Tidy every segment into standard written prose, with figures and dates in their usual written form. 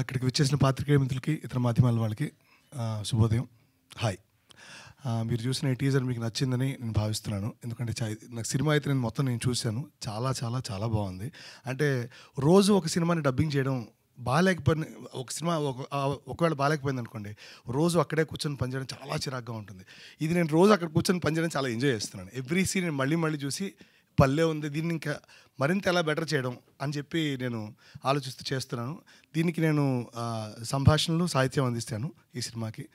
ఇక్కడికి వచ్చేసిన పాత్రికేయ మిత్రులకి ఇతర మాధ్యమాల వాళ్ళకి శుభోదయం. హాయ్. మీరు చూసిన ఈ టీజర్ మీకు నచ్చిందని నేను భావిస్తున్నాను. ఎందుకంటే నాకు సినిమా అయితే నేను చూశాను. చాలా చాలా చాలా బాగుంది. అంటే రోజు ఒక సినిమాని డబ్బింగ్ చేయడం బాగాలేకపోయిన ఒక సినిమా ఒకవేళ బాగాలేకపోయింది అనుకోండి, రోజు అక్కడే కూర్చొని పనిచేయడం చాలా చిరాగ్గా ఉంటుంది. ఇది నేను రోజు అక్కడ కూర్చొని పనిచేయడం చాలా ఎంజాయ్ చేస్తున్నాను. ఎవ్రీ సీన్ నేను మళ్ళీ మళ్ళీ చూసి పల్లె ఉంది, దీన్ని ఇంకా మరింత ఎలా బెటర్ చేయడం అని చెప్పి నేను ఆలోచిస్తూ చేస్తున్నాను. దీనికి నేను సంభాషణలు సాహిత్యం అందిస్తాను ఈ సినిమాకి.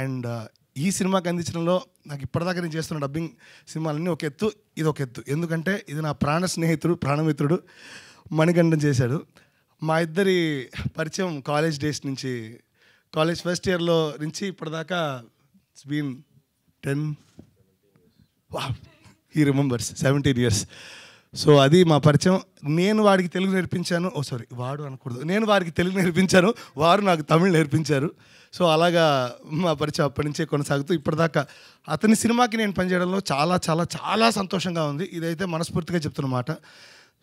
అండ్ ఈ సినిమాకి అందించడంలో నాకు ఇప్పటిదాకా నేను చేస్తున్న డబ్బింగ్ సినిమాలన్నీ ఒక ఎత్తు, ఇది ఒక ఎత్తు. ఎందుకంటే ఇది నా ప్రాణ స్నేహితుడు, ప్రాణమిత్రుడు మణికంఠన్ చేశాడు. మా ఇద్దరి పరిచయం కాలేజ్ డేస్ నుంచి, కాలేజ్ ఫస్ట్ ఇయర్లో నుంచి ఇప్పటిదాకా it's been 10 he remembers 17 years. So అది మా పరిచయం. నేను వాడికి తెలుగు నేర్పించాను. వాడు అనకూడదు, నేను వారికి తెలుగు నేర్పించాను, వారు నాకు తమిళ్ నేర్పించారు. సో అలాగా మా పరిచయం అప్పటి నుంచే కొనసాగుతూ ఇప్పటిదాకా అతని సినిమాకి నేను పనిచేయడంలో చాలా చాలా చాలా సంతోషంగా ఉంది. ఇదైతే మనస్ఫూర్తిగా చెప్తున్నమాట.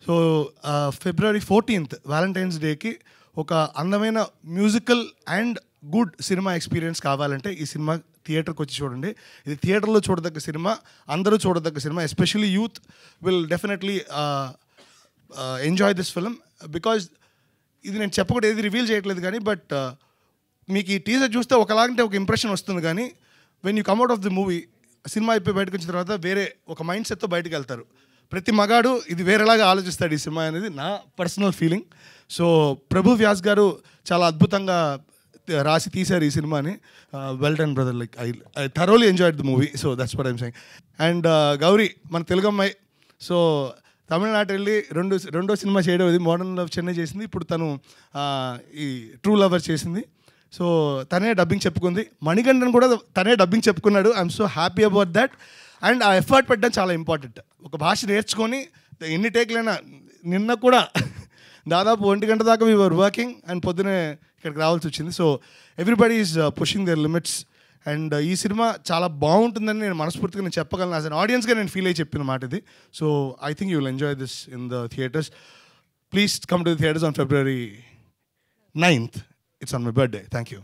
సో February 14th వ్యాలంటైన్స్ డేకి ఒక అందమైన musical and good cinema experience కావాలంటే ఈ సినిమా థియేటర్కి వచ్చి చూడండి. ఇది థియేటర్లో చూడదగ్గ సినిమా, అందరూ చూడదగ్గ cinema. Especially youth will definitely enjoy this film. Because ఇది నేను చెప్పకూడదు, ఏది రివీల్ చేయట్లేదు కానీ, బట్ మీకు ఈ టీజర్ చూస్తే ఒకలాంటి ఒక ఇంప్రెషన్ వస్తుంది. కానీ when you come out of the movie, cinema అయిపోయి బయటకు వచ్చిన తర్వాత వేరే ఒక మైండ్ సెట్తో బయటకు వెళ్తారు. ప్రతి మగాడు ఇది వేరేలాగా ఆలోచిస్తాడు ఈ సినిమా అనేది నా పర్సనల్ ఫీలింగ్. సో ప్రభు వ్యాస్ గారు చాలా అద్భుతంగా రాసి తీశారు ఈ సినిమాని. Well done brother, like I thoroughly enjoyed the movie. So that's what I'm saying. And Gauri మన తెలుగు అమ్మాయి. సో తమిళనాడు వెళ్ళి రెండో సినిమా చేయడం, ఇది మోడర్న్ లవ్ చెన్నై చేసింది. ఇప్పుడు తను ఈ ట్రూ లవర్ చేసింది. సో తనే డబ్బింగ్ చెప్పుకుంది. మణికంఠన్ కూడా తనే డబ్బింగ్ చెప్పుకున్నాడు. I'm so happy about that. And ఆ ఎఫర్ట్ పెట్టడం చాలా ఇంపార్టెంట్. ఒక భాష నేర్చుకొని ఎన్ని టేక్లైనా, నిన్న కూడా దాదాపు 1 గంట దాకా వీ వర్ వర్కింగ్ అండ్ పొద్దునే ఇక్కడికి రావాల్సి వచ్చింది. So everybody is pushing their limits. And ఈ సినిమా చాలా బాగుంటుందని నేను మనస్ఫూర్తిగా నేను చెప్పగలను. యాజ్ అన్ ఆడియన్స్గా నేను ఫీల్ అయ్యి చెప్పిన మాట ఇది. So I think you will enjoy this in the theatres. Please come to the theatres on February 9th. It's on my birthday. Thank you.